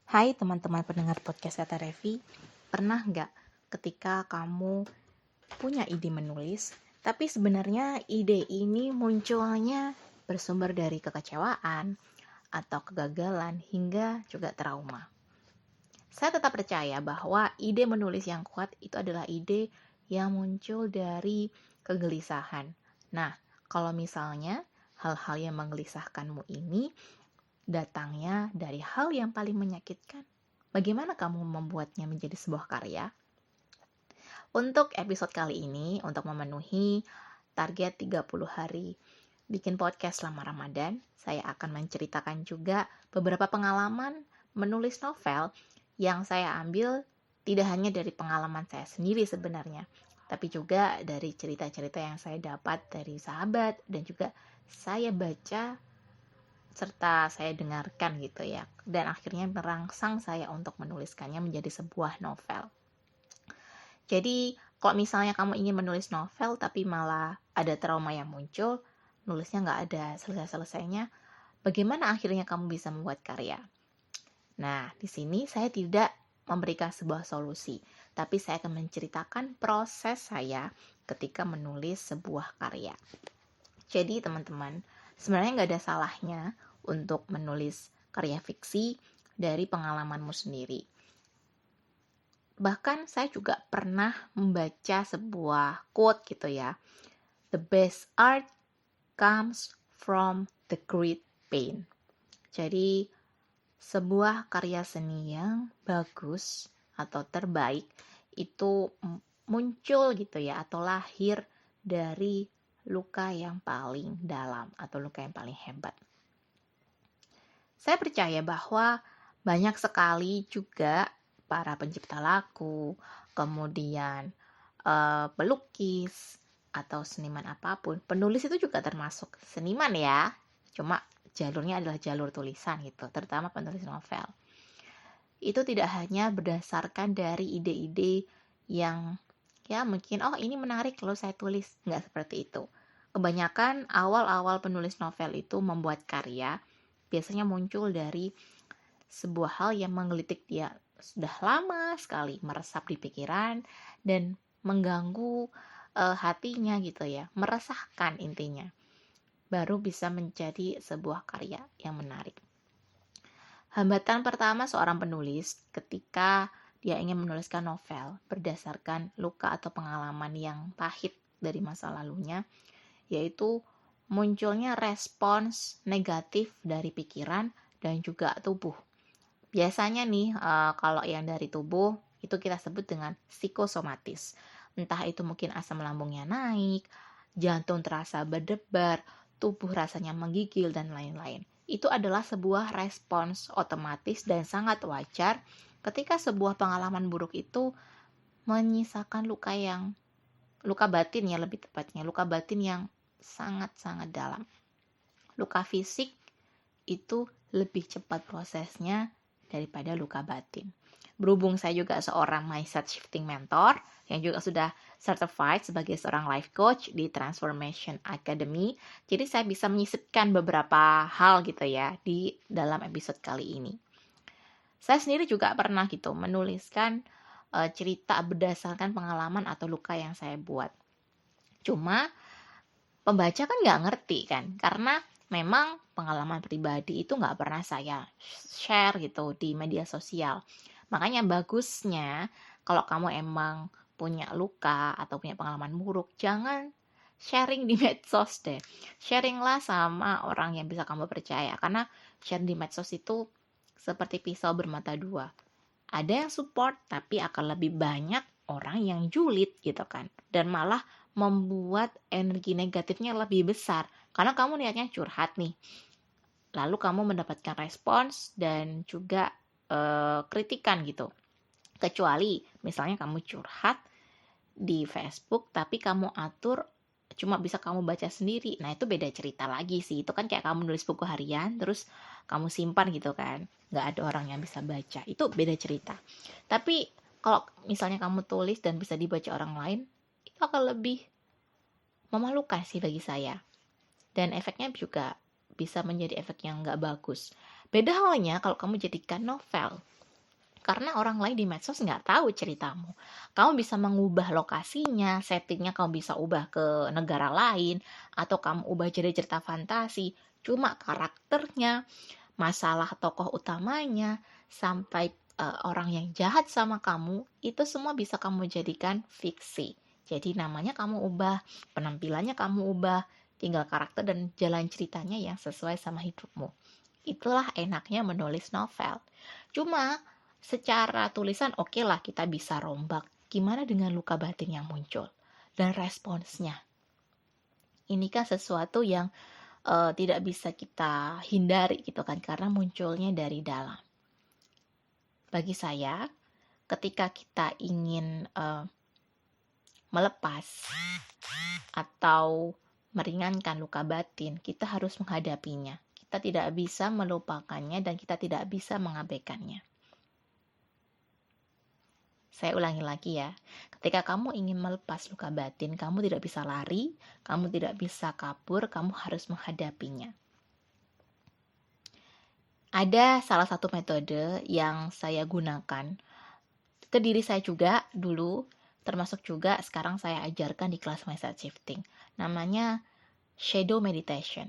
Hai teman-teman pendengar podcast Kata Revi, pernah nggak ketika kamu punya ide menulis, tapi sebenarnya ide ini munculnya bersumber dari kekecewaan atau kegagalan hingga juga trauma? Saya tetap percaya bahwa ide menulis yang kuat itu adalah ide yang muncul dari kegelisahan. Nah, kalau misalnya hal-hal yang menggelisahkanmu ini datangnya dari hal yang paling menyakitkan, bagaimana kamu membuatnya menjadi sebuah karya? Untuk episode kali ini, untuk memenuhi target 30 hari bikin podcast selama Ramadan, saya akan menceritakan juga beberapa pengalaman menulis novel yang saya ambil tidak hanya dari pengalaman saya sendiri sebenarnya, tapi juga dari cerita-cerita yang saya dapat dari sahabat dan juga saya baca serta saya dengarkan gitu ya, dan akhirnya merangsang saya untuk menuliskannya menjadi sebuah novel. Jadi kalau misalnya kamu ingin menulis novel tapi malah ada trauma yang muncul, nulisnya nggak ada selesai-selesainya, bagaimana akhirnya kamu bisa membuat karya? Nah, di sini saya tidak memberikan sebuah solusi, tapi saya akan menceritakan proses saya ketika menulis sebuah karya. Jadi teman-teman, sebenarnya nggak ada salahnya untuk menulis karya fiksi dari pengalamanmu sendiri. Bahkan saya juga pernah membaca sebuah quote gitu ya. The best art comes from the great pain. Jadi sebuah karya seni yang bagus atau terbaik itu muncul gitu ya, atau lahir dari luka yang paling dalam atau luka yang paling hebat. Saya percaya bahwa banyak sekali juga para pencipta lagu, kemudian pelukis atau seniman apapun. Penulis itu juga termasuk seniman ya, cuma jalurnya adalah jalur tulisan gitu, terutama penulis novel. Itu tidak hanya berdasarkan dari ide-ide yang ya mungkin ini menarik kalau saya tulis, nggak seperti itu. Kebanyakan awal-awal penulis novel itu membuat karya biasanya muncul dari sebuah hal yang menggelitik dia sudah lama sekali, meresap di pikiran dan mengganggu hatinya gitu ya, meresahkan intinya. Baru bisa menjadi sebuah karya yang menarik. Hambatan pertama seorang penulis ketika dia ingin menuliskan novel berdasarkan luka atau pengalaman yang pahit dari masa lalunya, yaitu munculnya respons negatif dari pikiran dan juga tubuh. Biasanya nih, kalau yang dari tubuh itu kita sebut dengan psikosomatis. Entah itu mungkin asam lambungnya naik, jantung terasa berdebar, tubuh rasanya menggigil, dan lain-lain. Itu adalah sebuah respons otomatis dan sangat wajar ketika sebuah pengalaman buruk itu menyisakan luka batin ya, lebih tepatnya luka batin yang sangat-sangat dalam. Luka fisik itu lebih cepat prosesnya daripada luka batin. Berhubung saya juga seorang mindset shifting mentor yang juga sudah certified sebagai seorang life coach di Transformation Academy, jadi saya bisa menyisipkan beberapa hal gitu ya di dalam episode kali ini. Saya sendiri juga pernah gitu menuliskan cerita berdasarkan pengalaman atau luka yang saya buat. Cuma pembaca kan nggak ngerti kan, karena memang pengalaman pribadi itu nggak pernah saya share gitu di media sosial. Makanya bagusnya kalau kamu emang punya luka atau punya pengalaman buruk, jangan sharing di medsos deh. Sharinglah sama orang yang bisa kamu percaya, karena share di medsos itu seperti pisau bermata dua. Ada yang support, tapi akan lebih banyak orang yang julid gitu kan, dan malah membuat energi negatifnya lebih besar karena kamu niatnya curhat nih, lalu kamu mendapatkan respons dan juga kritikan gitu. Kecuali misalnya kamu curhat di Facebook tapi kamu atur cuma bisa kamu baca sendiri, nah itu beda cerita lagi sih. Itu kan kayak kamu nulis buku harian terus kamu simpan gitu kan, nggak ada orang yang bisa baca, itu beda cerita. Tapi kalau misalnya kamu tulis dan bisa dibaca orang lain, itu akan lebih memalukan sih bagi saya. Dan efeknya juga bisa menjadi efek yang nggak bagus. Beda halnya kalau kamu jadikan novel. karena orang lain di medsos nggak tahu ceritamu. Kamu bisa mengubah lokasinya, settingnya kamu bisa ubah ke negara lain, atau kamu ubah jadi cerita fantasi. Cuma karakternya, masalah tokoh utamanya, sampai orang yang jahat sama kamu, itu semua bisa kamu jadikan fiksi. Jadi namanya kamu ubah, penampilannya kamu ubah, tinggal karakter dan jalan ceritanya yang sesuai sama hidupmu. Itulah enaknya menulis novel. Cuma secara tulisan oke lah kita bisa rombak. Gimana dengan luka batin yang muncul? Dan responsnya. Ini kan sesuatu yang tidak bisa kita hindari gitu kan, karena munculnya dari dalam. Bagi saya, ketika kita ingin melepas atau meringankan luka batin, kita harus menghadapinya. Kita tidak bisa melupakannya dan kita tidak bisa mengabaikannya. Saya ulangi lagi ya, ketika kamu ingin melepas luka batin, kamu tidak bisa lari, kamu tidak bisa kabur, kamu harus menghadapinya. Ada salah satu metode yang saya gunakan ke diri saya juga dulu, termasuk juga sekarang saya ajarkan di kelas mindset shifting. Namanya shadow meditation.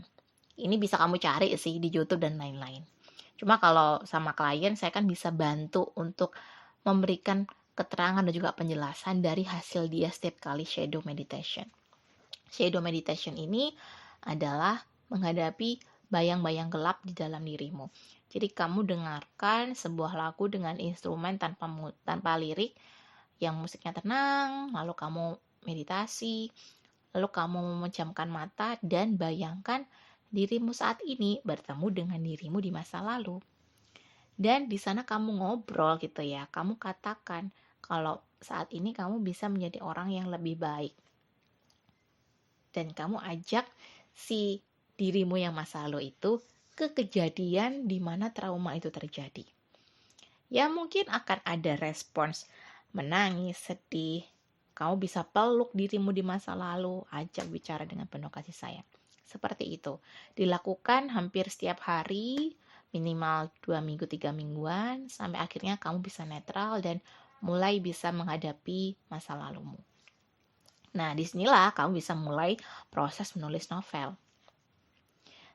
Ini bisa kamu cari sih di YouTube dan lain-lain. Cuma kalau sama klien, saya kan bisa bantu untuk memberikan keterangan dan juga penjelasan dari hasil dia setiap kali shadow meditation. Shadow meditation ini adalah menghadapi bayang-bayang gelap di dalam dirimu. Jadi kamu dengarkan sebuah lagu dengan instrumen tanpa lirik yang musiknya tenang, lalu kamu meditasi, lalu kamu memejamkan mata dan bayangkan dirimu saat ini bertemu dengan dirimu di masa lalu. Dan di sana kamu ngobrol gitu ya, kamu katakan kalau saat ini kamu bisa menjadi orang yang lebih baik. Dan kamu ajak si dirimu yang masa lalu itu ke kejadian di mana trauma itu terjadi. Ya mungkin akan ada respons menangis, sedih. Kamu bisa peluk dirimu di masa lalu, ajak bicara dengan penuh kasih sayang. Seperti itu. Dilakukan hampir setiap hari, minimal 2 minggu, 3 mingguan, sampai akhirnya kamu bisa netral dan mulai bisa menghadapi masa lalumu. Nah, disinilah kamu bisa mulai proses menulis novel.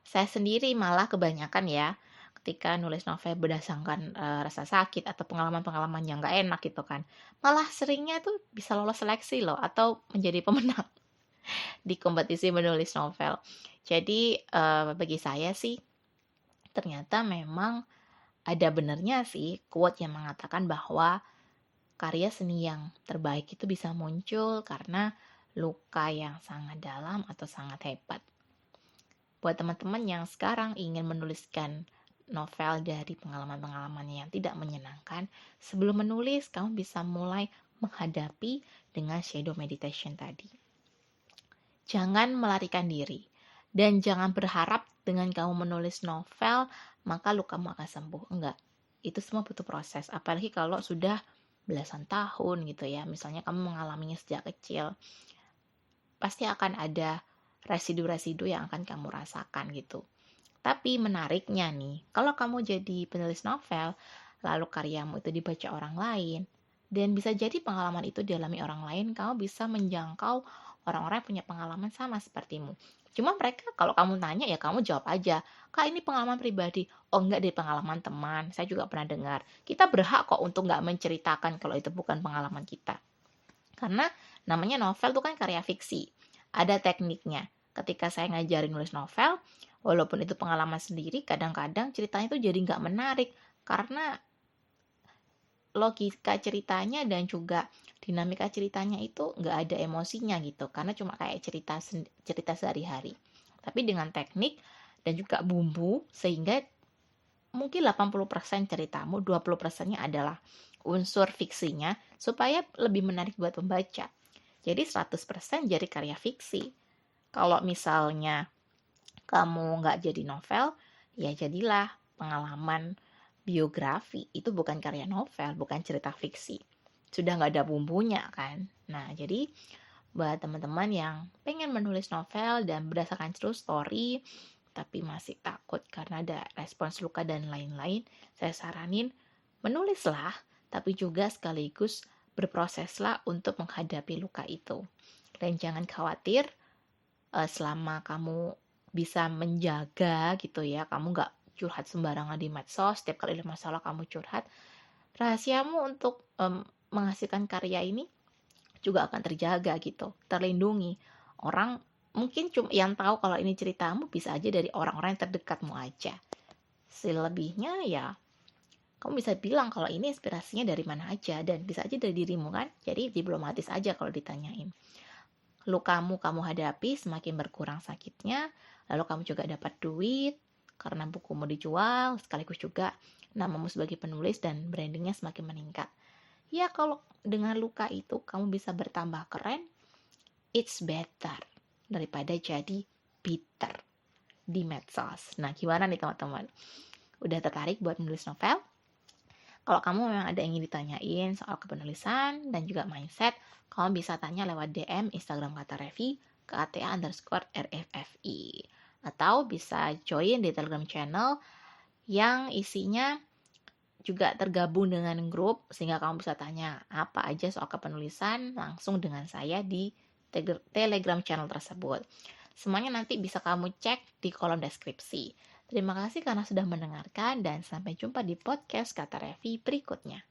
Saya sendiri malah kebanyakan ya, ketika nulis novel berdasarkan rasa sakit atau pengalaman-pengalaman yang gak enak gitu kan, malah seringnya tuh bisa lolos seleksi loh, atau menjadi pemenang di kompetisi menulis novel. Jadi bagi saya sih, ternyata memang ada benernya sih quote yang mengatakan bahwa karya seni yang terbaik itu bisa muncul karena luka yang sangat dalam atau sangat hebat. Buat teman-teman yang sekarang ingin menuliskan novel dari pengalaman-pengalaman yang tidak menyenangkan, sebelum menulis kamu bisa mulai menghadapi dengan shadow meditation tadi. Jangan melarikan diri dan jangan berharap dengan kamu menulis novel maka lukamu akan sembuh. Enggak, itu semua butuh proses, apalagi kalau sudah belasan tahun gitu ya. Misalnya kamu mengalaminya sejak kecil, pasti akan ada residu-residu yang akan kamu rasakan gitu. Tapi menariknya nih, kalau kamu jadi penulis novel, lalu karyamu itu dibaca orang lain, dan bisa jadi pengalaman itu dialami orang lain, kamu bisa menjangkau orang-orang yang punya pengalaman sama sepertimu. Cuma mereka, kalau kamu tanya ya kamu jawab aja, Kak ini pengalaman pribadi. Oh enggak, dari pengalaman teman, saya juga pernah dengar. Kita berhak kok untuk nggak menceritakan kalau itu bukan pengalaman kita. Karena namanya novel itu kan karya fiksi. Ada tekniknya. Ketika saya ngajarin nulis novel, walaupun itu pengalaman sendiri, kadang-kadang ceritanya itu jadi nggak menarik. Karena logika ceritanya dan juga dinamika ceritanya itu nggak ada emosinya gitu. Karena cuma kayak cerita sehari-hari. Tapi dengan teknik dan juga bumbu, sehingga mungkin 80% ceritamu, 20%-nya adalah unsur fiksinya, supaya lebih menarik buat pembaca. Jadi 100% jadi karya fiksi. Kalau misalnya kamu nggak jadi novel, ya jadilah pengalaman biografi. Itu bukan karya novel, bukan cerita fiksi. Sudah nggak ada bumbunya kan. Nah, jadi buat teman-teman yang pengen menulis novel dan berdasarkan true story, tapi masih takut karena ada respons luka dan lain-lain, saya saranin menulislah, tapi juga sekaligus berproseslah untuk menghadapi luka itu. Dan jangan khawatir, selama kamu bisa menjaga gitu ya, kamu nggak curhat sembarangan di medsos, setiap kali ada masalah kamu curhat, rahasiamu untuk menghasilkan karya ini juga akan terjaga gitu, terlindungi. Orang mungkin cuma yang tahu kalau ini ceritamu bisa aja dari orang-orang yang terdekatmu aja. Selebihnya ya kamu bisa bilang kalau ini inspirasinya dari mana aja, dan bisa aja dari dirimu kan. Jadi diplomatis aja kalau ditanyain. Lukamu kamu hadapi, semakin berkurang sakitnya, lalu kamu juga dapat duit karena bukumu dijual, sekaligus juga namamu sebagai penulis dan brandingnya semakin meningkat. Ya kalau dengan luka itu kamu bisa bertambah keren, it's better daripada jadi bitter di medsos. Nah, gimana nih teman-teman? Udah tertarik buat menulis novel? Kalau kamu memang ada yang ingin ditanyain soal kepenulisan dan juga mindset, kamu bisa tanya lewat DM Instagram Kata Revi ke @ata_rffi. Atau bisa join di Telegram channel yang isinya juga tergabung dengan grup, sehingga kamu bisa tanya apa aja soal kepenulisan langsung dengan saya di Telegram channel tersebut. Semuanya nanti bisa kamu cek di kolom deskripsi. Terima kasih karena sudah mendengarkan dan sampai jumpa di podcast Kata Revi berikutnya.